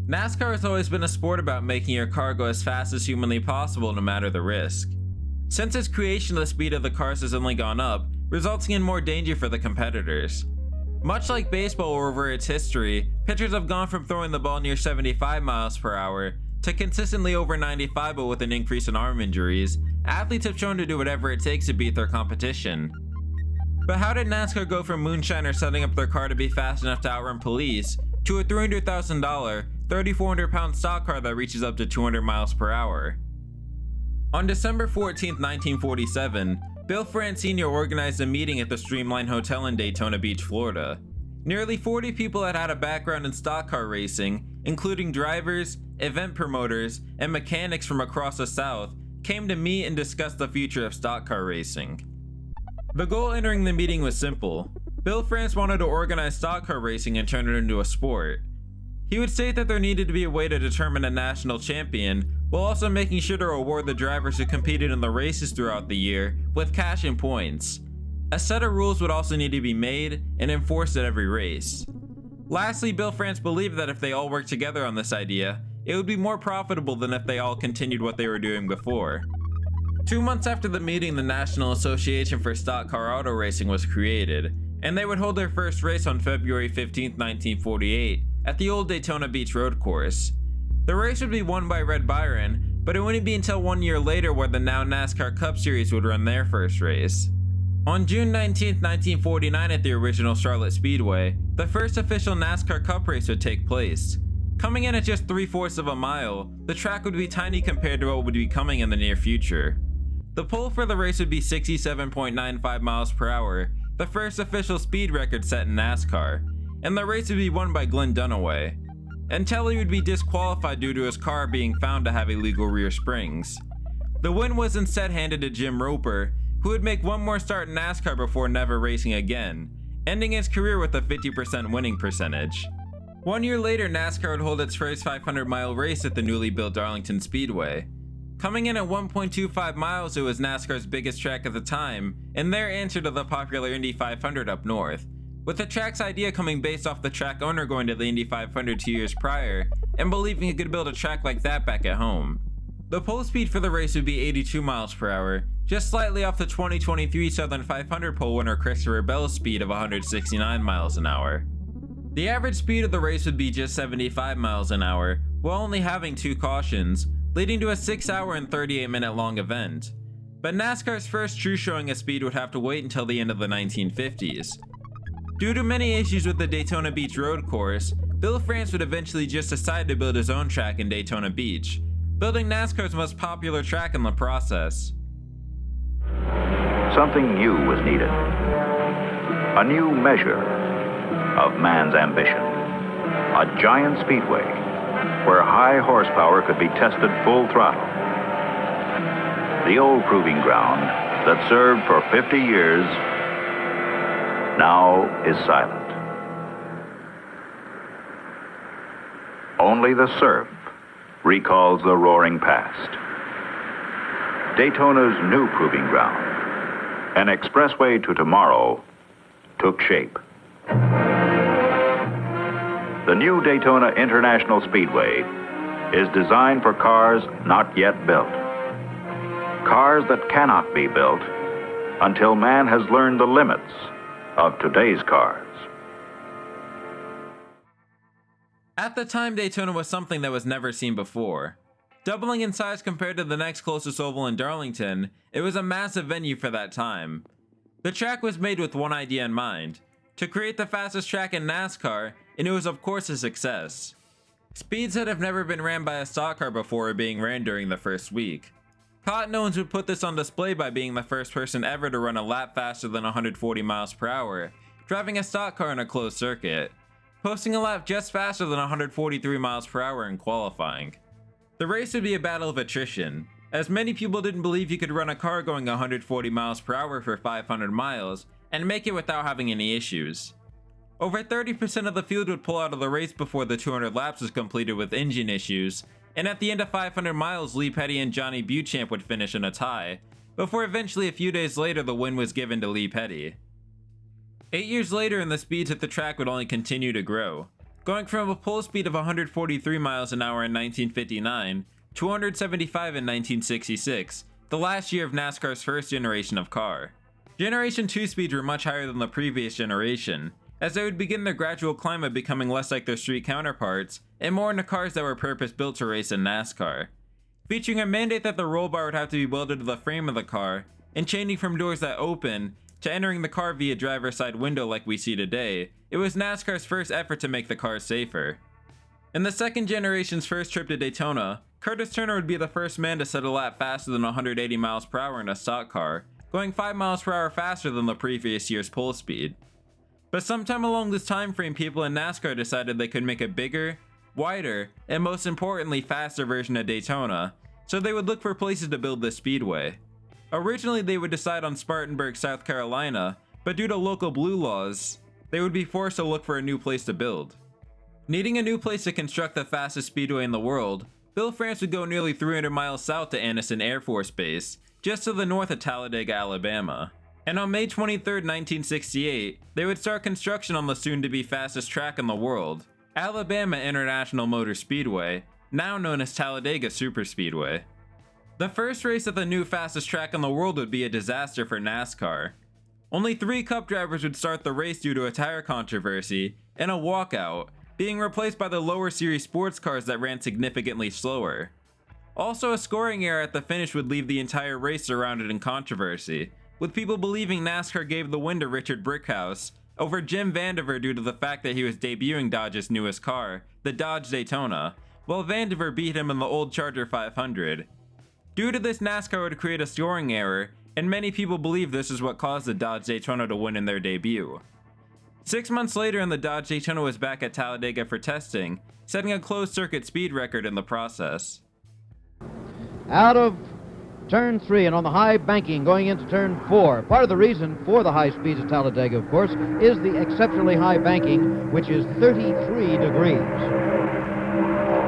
NASCAR has always been a sport about making your car go as fast as humanly possible no matter the risk. Since its creation, the speed of the cars has only gone up, resulting in more danger for the competitors. Much like baseball over its history, pitchers have gone from throwing the ball near 75 miles per hour to consistently over 95, but with an increase in arm injuries. Athletes have shown to do whatever it takes to beat their competition. But how did NASCAR go from moonshiners setting up their car to be fast enough to outrun police, to a $300,000, 3,400-pound stock car that reaches up to 200 miles per hour? On December 14, 1947, Bill France Sr. organized a meeting at the Streamline Hotel in Daytona Beach, Florida. Nearly 40 people that had a background in stock car racing, including drivers, event promoters, and mechanics from across the South, came to meet and discuss the future of stock car racing. The goal entering the meeting was simple. Bill France wanted to organize stock car racing and turn it into a sport. He would state that there needed to be a way to determine a national champion, while also making sure to reward the drivers who competed in the races throughout the year with cash and points. A set of rules would also need to be made and enforced at every race. Lastly, Bill France believed that if they all worked together on this idea, it would be more profitable than if they all continued what they were doing before. 2 months after the meeting, the National Association for Stock Car Auto Racing was created, and they would hold their first race on February 15, 1948, at the old Daytona Beach Road Course. The race would be won by Red Byron, but it wouldn't be until 1 year later where the now NASCAR Cup Series would run their first race. On June 19, 1949 at the original Charlotte Speedway, the first official NASCAR Cup race would take place. Coming in at just 3/4 of a mile, the track would be tiny compared to what would be coming in the near future. The pole for the race would be 67.95 miles per hour, the first official speed record set in NASCAR, and the race would be won by Glenn Dunaway. And Telly would be disqualified due to his car being found to have illegal rear springs. The win was instead handed to Jim Roper, who would make one more start in NASCAR before never racing again, ending his career with a 50% winning percentage. 1 year later, NASCAR would hold its first 500-mile race at the newly built Darlington Speedway. Coming in at 1.25 miles, it was NASCAR's biggest track at the time, and their answer to the popular Indy 500 up north, with the track's idea coming based off the track owner going to the Indy 500 2 years prior, and believing he could build a track like that back at home. The pole speed for the race would be 82 miles per hour, just slightly off the 2023 Southern 500 pole winner Christopher Bell's speed of 169 miles an hour. The average speed of the race would be just 75 miles an hour, while only having 2 cautions, leading to a 6-hour and 38-minute long event. But NASCAR's first true showing of speed would have to wait until the end of the 1950s. Due to many issues with the Daytona Beach Road Course, Bill France would eventually just decide to build his own track in Daytona Beach, building NASCAR's most popular track in the process. Something new was needed. A new measure of man's ambition. A giant speedway where high horsepower could be tested full throttle. The old proving ground that served for 50 years now is silent. Only the surf recalls the roaring past. Daytona's new proving ground, an expressway to tomorrow, took shape. The new Daytona International Speedway is designed for cars not yet built. Cars that cannot be built until man has learned the limits of today's cars. At the time, Daytona was something that was never seen before. Doubling in size compared to the next closest oval in Darlington, it was a massive venue for that time. The track was made with one idea in mind: to create the fastest track in NASCAR, and it was of course a success. Speeds that have never been ran by a stock car before are being ran during the first week. Cotton Owens would put this on display by being the first person ever to run a lap faster than 140 miles per hour, driving a stock car in a closed circuit, posting a lap just faster than 143 miles per hour in qualifying. The race would be a battle of attrition, as many people didn't believe you could run a car going 140 miles per hour for 500 miles and make it without having any issues. Over 30% of the field would pull out of the race before the 200 laps was completed with engine issues, and at the end of 500 miles, Lee Petty and Johnny Beauchamp would finish in a tie, before eventually a few days later the win was given to Lee Petty. 8 years later, and the speeds at the track would only continue to grow. going from a pole speed of 143 miles an hour in 1959 to 175 in 1966, the last year of NASCAR's first generation of car. Generation 2 speeds were much higher than the previous generation, as they would begin their gradual climb of becoming less like their street counterparts and more into cars that were purpose-built to race in NASCAR. Featuring a mandate that the roll bar would have to be welded to the frame of the car, and changing from doors that open to entering the car via driver's side window like we see today, it was NASCAR's first effort to make the cars safer. In the second generation's first trip to Daytona, Curtis Turner would be the first man to set a lap faster than 180 miles per hour in a stock car, going 5 miles per hour faster than the previous year's pole speed. But sometime along this time frame, people in NASCAR decided they could make a bigger, wider, and most importantly faster version of Daytona, so they would look for places to build this speedway. Originally they would decide on Spartanburg, South Carolina, but due to local blue laws, they would be forced to look for a new place to build. Needing a new place to construct the fastest speedway in the world, Bill France would go nearly 300 miles south to Anniston Air Force Base, just to the north of Talladega, Alabama. And on May 23, 1968, they would start construction on the soon-to-be fastest track in the world, Alabama International Motor Speedway, now known as Talladega Superspeedway. The first race at the new fastest track in the world would be a disaster for NASCAR. Only 3 Cup drivers would start the race due to a tire controversy and a walkout, being replaced by the lower series sports cars that ran significantly slower. Also, a scoring error at the finish would leave the entire race surrounded in controversy, with people believing NASCAR gave the win to Richard Brickhouse over Jim Vandiver due to the fact that he was debuting Dodge's newest car, the Dodge Daytona, while Vandiver beat him in the old Charger 500. Due to this, NASCAR would create a scoring error, and many people believe this is what caused the Dodge Daytona to win in their debut. 6 months later, and the Dodge Daytona was back at Talladega for testing, setting a closed-circuit speed record in the process. Out of turn 3 and on the high banking going into turn 4. Part of the reason for the high speeds at Talladega, of course, is the exceptionally high banking, which is 33 degrees.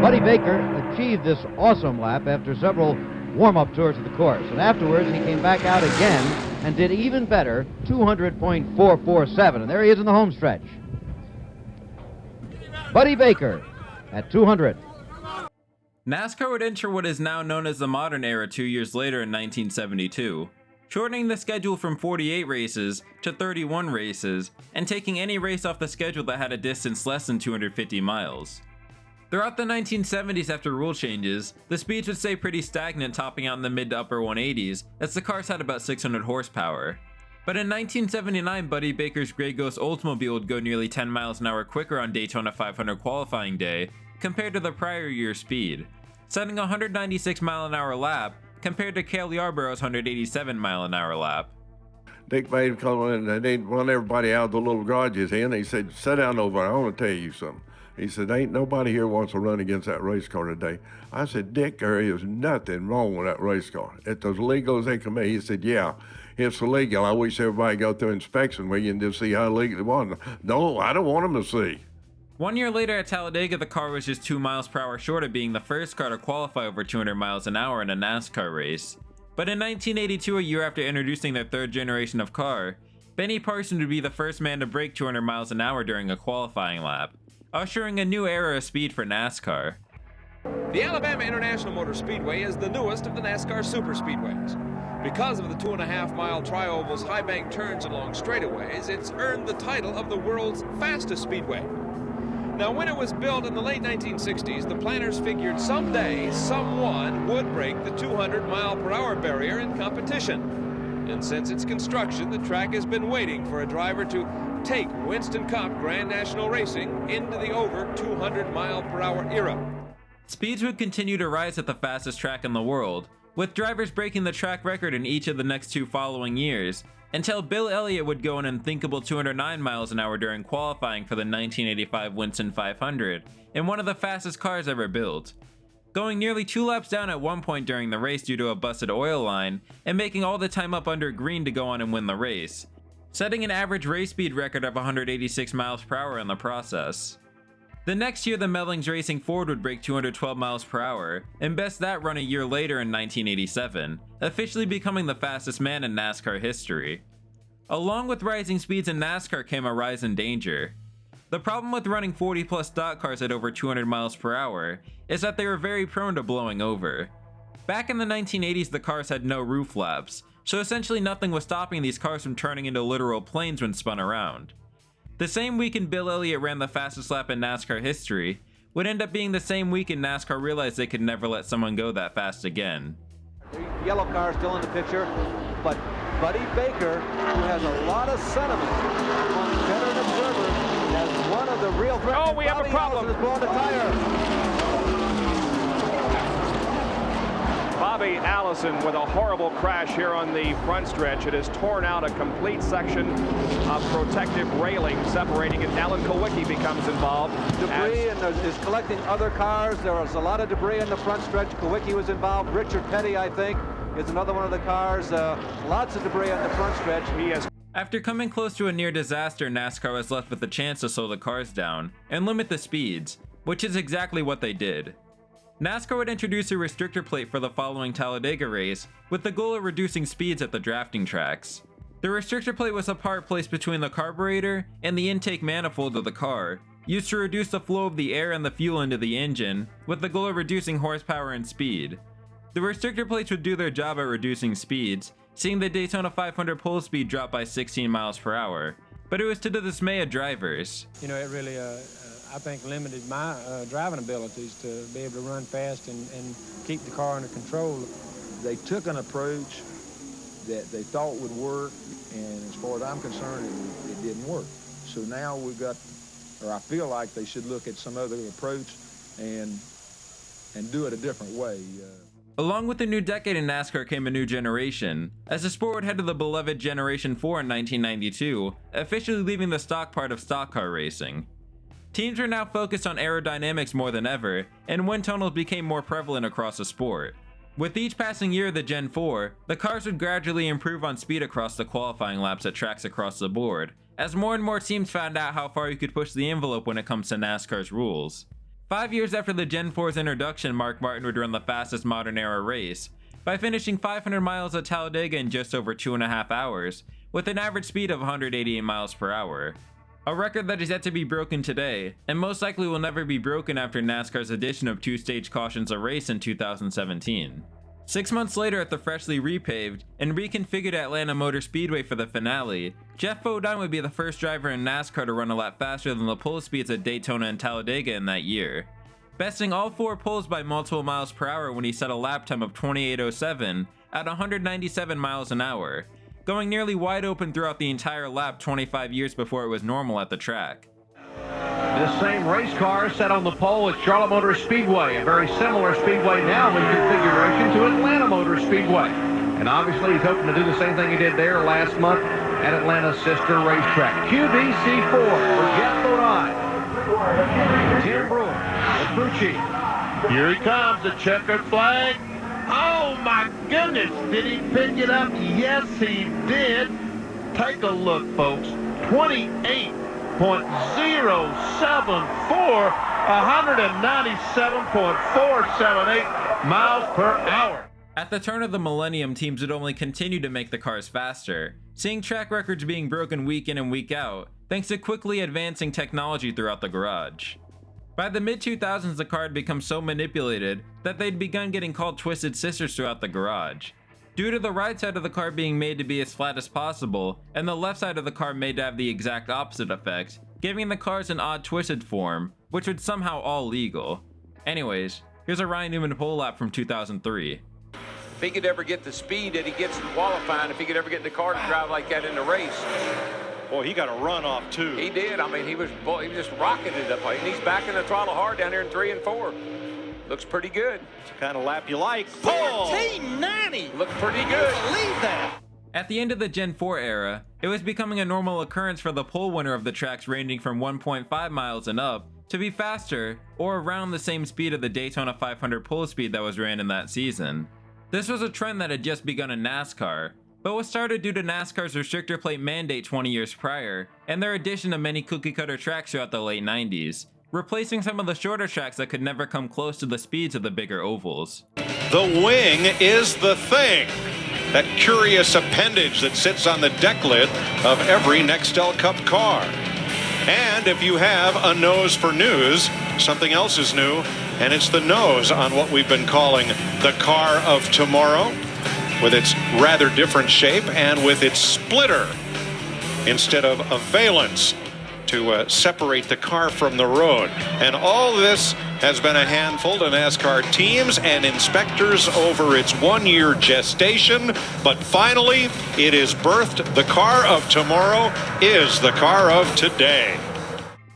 Buddy Baker achieved this awesome lap after several warm-up tours of the course, and afterwards he came back out again and did even better, 200.447, and there he is in the home stretch. Buddy Baker at 200. NASCAR would enter what is now known as the modern era 2 years later in 1972, shortening the schedule from 48 races to 31 races, and taking any race off the schedule that had a distance less than 250 miles. Throughout the 1970s, after rule changes, the speeds would stay pretty stagnant, topping out in the mid to upper 180s, as the cars had about 600 horsepower. But in 1979, Buddy Baker's Grey Ghost Oldsmobile would go nearly 10 miles an hour quicker on Daytona 500 qualifying day compared to the prior year's speed, setting a 196 mile an hour lap compared to Cale Yarborough's 187 mile an hour lap. Dick made him come in and they'd run everybody out of the little garages in. He said, "Sit down over there, I want to tell you something." He said, "Ain't nobody here wants to run against that race car today." I said, "Dick, there is nothing wrong with that race car. It's as legal as they can be." He said, "Yeah, it's illegal. I wish everybody go through inspection where you can just see how legal it was." No, I don't want them to see. 1 year later at Talladega, the car was just 2 miles per hour short of being the first car to qualify over 200 miles an hour in a NASCAR race. But in 1982, a year after introducing their third generation of car, Benny Parsons would be the first man to break 200 miles an hour during a qualifying lap, ushering a new era of speed for NASCAR. The Alabama International Motor Speedway is the newest of the NASCAR superspeedways. Because of the 2.5-mile tri-oval's high bank turns along straightaways, it's earned the title of the world's fastest speedway. Now, when it was built in the late 1960s, the planners figured someday someone would break the 200-mile-per-hour barrier in competition. And since its construction, the track has been waiting for a driver to take Winston Cup Grand National Racing into the over 200-mile-per-hour era. Speeds would continue to rise at the fastest track in the world, with drivers breaking the track record in each of the next 2 following years, until Bill Elliott would go an unthinkable 209 miles an hour during qualifying for the 1985 Winston 500, in one of the fastest cars ever built, going nearly 2 laps down at one point during the race due to a busted oil line, and making all the time up under green to go on and win the race, setting an average race speed record of 186 miles per hour in the process. The next year, the Mellings Racing Ford would break 212 miles per hour, and best that run a year later in 1987, officially becoming the fastest man in NASCAR history. Along with rising speeds in NASCAR came a rise in danger. The problem with running 40 plus stock cars at over 200 miles per hour is that they were very prone to blowing over. Back in the 1980s, the cars had no roof flaps, so essentially nothing was stopping these cars from turning into literal planes when spun around. The same weekend Bill Elliott ran the fastest lap in NASCAR history would end up being the same weekend NASCAR realized they could never let someone go that fast again. The yellow car still in the picture, but Buddy Baker, who has a lot of sentiment among veteran observers, as one of the real threats. Oh, we have a problem. Allison is blowing a tire. Bobby Allison with a horrible crash here on the front stretch. It has torn out a complete section of protective railing separating it. Alan Kowicki becomes involved. Debris and is collecting other cars. There was a lot of debris in the front stretch. Kowicki was involved. Richard Petty, I think, is another one of the cars. Lots of debris on the front stretch. He has. After coming close to a near disaster, NASCAR was left with the chance to slow the cars down and limit the speeds, which is exactly what they did. NASCAR would introduce a restrictor plate for the following Talladega race with the goal of reducing speeds at the drafting tracks. The restrictor plate was a part placed between the carburetor and the intake manifold of the car, used to reduce the flow of the air and the fuel into the engine with the goal of reducing horsepower and speed. The restrictor plates would do their job at reducing speeds, seeing the Daytona 500 pole speed drop by 16 miles per hour, but it was to the dismay of drivers. You know, it really I think limited my driving abilities to be able to run fast and keep the car under control. They took an approach that they thought would work, and as far as I'm concerned, it didn't work. So now we've got, or I feel like they should look at some other approach and do it a different way. Along with the new decade in NASCAR came a new generation, as the sport would head to the beloved Generation 4 in 1992, officially leaving the stock part of stock car racing. Teams were now focused on aerodynamics more than ever, and wind tunnels became more prevalent across the sport. With each passing year of the Gen 4, the cars would gradually improve on speed across the qualifying laps at tracks across the board, as more and more teams found out how far you could push the envelope when it comes to NASCAR's rules. 5 years after the Gen 4's introduction, Mark Martin would run the fastest modern era race, by finishing 500 miles at Talladega in just over 2.5 hours, with an average speed of 188 miles per hour. A record that is yet to be broken today, and most likely will never be broken after NASCAR's addition of two-stage cautions a race in 2017. 6 months later at the freshly repaved and reconfigured Atlanta Motor Speedway for the finale, Jeff Bodine would be the first driver in NASCAR to run a lap faster than the pole speeds at Daytona and Talladega in that year, besting all 4 poles by multiple miles per hour when he set a lap time of 28:07 at 197 miles an hour, going nearly wide open throughout the entire lap 25 years before it was normal at the track. This same race car set on the pole at Charlotte Motor Speedway, a very similar speedway now in configuration to Atlanta Motor Speedway. And obviously he's hoping to do the same thing he did there last month at Atlanta's sister racetrack. QBC4 for Jeff Bodine. Tim Brewer, the crew chief. Here he comes, the checkered flag. Oh my goodness, did he pick it up? Yes, he did. Take a look, folks. 28.074, 197.478 miles per hour. At the turn of the millennium, teams would only continue to make the cars faster, seeing track records being broken week in and week out, thanks to quickly advancing technology throughout the garage. By the mid-2000s, the car had become so manipulated that they'd begun getting called Twisted Sisters throughout the garage, due to the right side of the car being made to be as flat as possible, and the left side of the car made to have the exact opposite effect, giving the cars an odd twisted form, which was somehow all legal. Anyways, here's a Ryan Newman pole lap from 2003. If he could ever get the speed that he gets in qualifying, if he could ever get in the car to drive like that in the race. Boy, he got a run off too. He did. I mean, he was just rocketing it up. And he's backing the throttle hard down here in 3 and 4. Looks pretty good. It's the kind of lap you like. 1490. Looks pretty good. Believe that. At the end of the Gen 4 era, it was becoming a normal occurrence for the pole winner of the tracks ranging from 1.5 miles and up to be faster or around the same speed of the Daytona 500 pole speed that was ran in that season. This was a trend that had just begun in NASCAR, but was started due to NASCAR's restrictor plate mandate 20 years prior, and their addition to many cookie-cutter tracks throughout the late 90s, replacing some of the shorter tracks that could never come close to the speeds of the bigger ovals. The wing is the thing. That curious appendage that sits on the deck lid of every Nextel Cup car. And if you have a nose for news, something else is new, and it's the nose on what we've been calling the car of tomorrow, with its rather different shape and with its splitter instead of a valence to separate the car from the road. And all this has been a handful to NASCAR teams and inspectors over its one-year gestation, but finally it is birthed. The car of tomorrow is the car of today.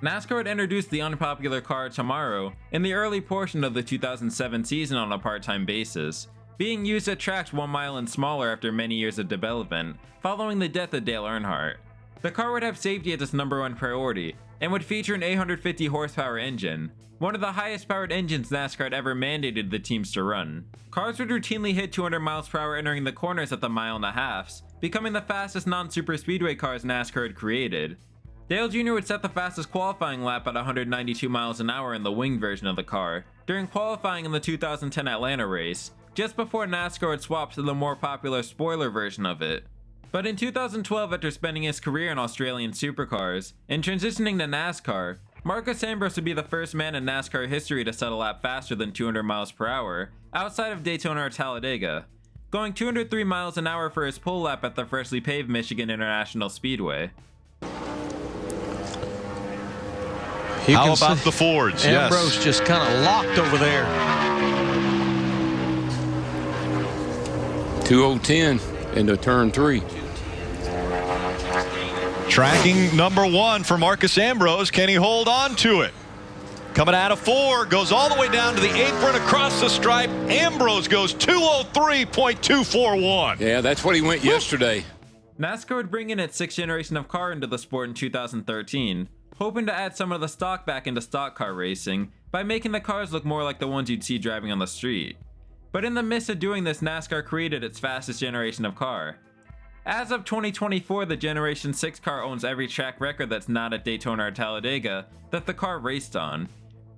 NASCAR had introduced the unpopular car tomorrow in the early portion of the 2007 season on a part-time basis, being used at tracks 1 mile and smaller after many years of development, following the death of Dale Earnhardt. The car would have safety as its #1 priority, and would feature an 850 horsepower engine, one of the highest powered engines NASCAR had ever mandated the teams to run. Cars would routinely hit 200 miles per hour entering the corners at the 1.5 miles, becoming the fastest non-super speedway cars NASCAR had created. Dale Jr. would set the fastest qualifying lap at 192 miles an hour in the wing version of the car during qualifying in the 2010 Atlanta race, just before NASCAR would swap to the more popular spoiler version of it. But in 2012, after spending his career in Australian supercars and transitioning to NASCAR, Marcos Ambrose would be the first man in NASCAR history to set a lap faster than 200 miles per hour outside of Daytona or Talladega, going 203 miles an hour for his pole lap at the freshly paved Michigan International Speedway. How about the Fords? Ambrose yes. just kind of locked over there. 2010 into turn 3. Tracking #1 for Marcos Ambrose. Can he hold on to it? Coming out of 4, goes all the way down to the apron across the stripe. Ambrose goes 203.241. Yeah, that's what he went yesterday. NASCAR would bring in its 6th generation of car into the sport in 2013, hoping to add some of the stock back into stock car racing by making the cars look more like the ones you'd see driving on the street. But in the midst of doing this, NASCAR created its fastest generation of car. As of 2024, the Generation 6 car owns every track record that's not at Daytona or Talladega that the car raced on,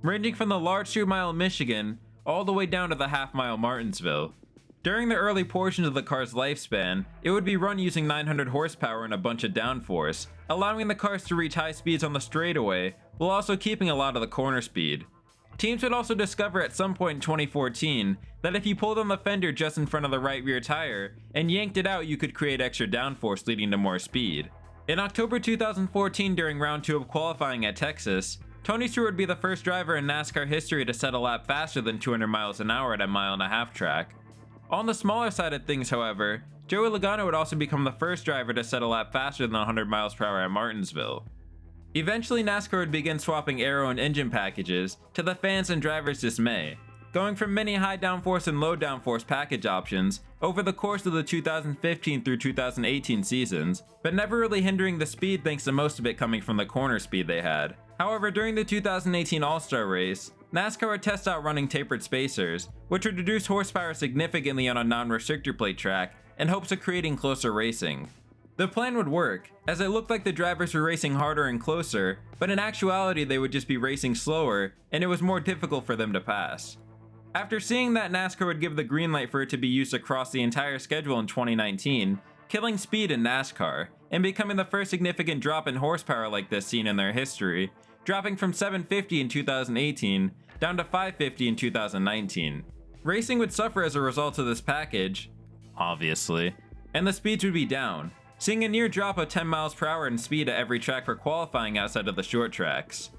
ranging from the large 2 mile Michigan all the way down to the half-mile Martinsville. During the early portions of the car's lifespan, it would be run using 900 horsepower and a bunch of downforce, allowing the cars to reach high speeds on the straightaway while also keeping a lot of the corner speed. Teams would also discover at some point in 2014 that if you pulled on the fender just in front of the right rear tire and yanked it out, you could create extra downforce, leading to more speed. In October 2014, during round 2 of qualifying at Texas, Tony Stewart would be the first driver in NASCAR history to set a lap faster than 200 miles an hour at a 1.5 mile track. On the smaller side of things, however, Joey Logano would also become the first driver to set a lap faster than 100 miles per hour at Martinsville. Eventually, NASCAR would begin swapping aero and engine packages, to the fans' and drivers' dismay, going from many high downforce and low downforce package options over the course of the 2015 through 2018 seasons, but never really hindering the speed thanks to most of it coming from the corner speed they had. However, during the 2018 All-Star race, NASCAR would test out running tapered spacers, which would reduce horsepower significantly on a non-restrictor plate track in hopes of creating closer racing. The plan would work, as it looked like the drivers were racing harder and closer, but in actuality they would just be racing slower, and it was more difficult for them to pass. After seeing that NASCAR would give the green light for it to be used across the entire schedule in 2019, killing speed in NASCAR, and becoming the first significant drop in horsepower like this seen in their history, dropping from 750 in 2018 down to 550 in 2019. Racing would suffer as a result of this package, obviously, and the speeds would be down, seeing a near drop of 10 miles per hour in speed at every track for qualifying outside of the short tracks.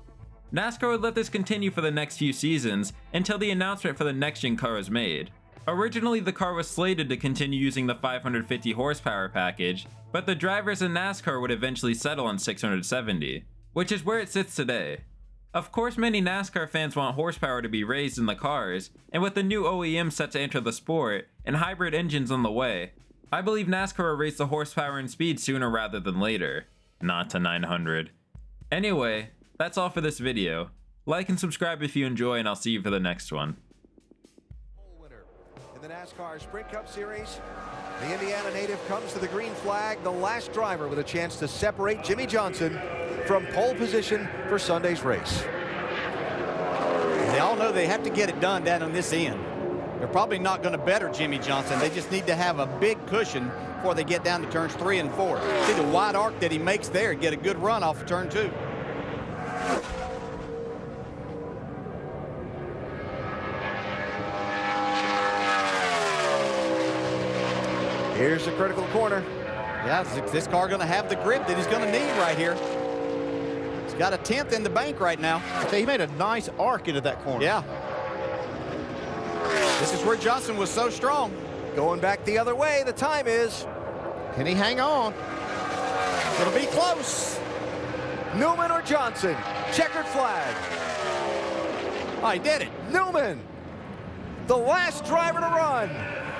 NASCAR would let this continue for the next few seasons until the announcement for the next-gen car was made. Originally, the car was slated to continue using the 550 horsepower package, but the drivers in NASCAR would eventually settle on 670, which is where it sits today. Of course, many NASCAR fans want horsepower to be raised in the cars, and with the new OEM set to enter the sport and hybrid engines on the way, I believe NASCAR will raise the horsepower and speed sooner rather than later, not to 900. Anyway, that's all for this video. Like and subscribe if you enjoy, and I'll see you for the next one. In the NASCAR Sprint Cup Series, the Indiana native comes to the green flag, the last driver with a chance to separate Jimmy Johnson from pole position for Sunday's race. They all know they have to get it done down on this end. They're probably not going to better Jimmy Johnson. They just need to have a big cushion before they get down to turns 3 and 4. See the wide arc that he makes there, get a good run off of turn 2. Here's the critical corner. Yeah, is this car going to have the grip that he's going to need right here? He's got a 10th in the bank right now. He made a nice arc into that corner. Yeah. This is where Johnson was so strong. Going back the other way, the time is. Can he hang on? It'll be close. Newman or Johnson? Checkered flag. Oh, he did it. Newman, the last driver to run.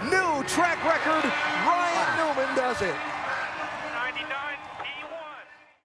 New track record, Ryan Newman does it.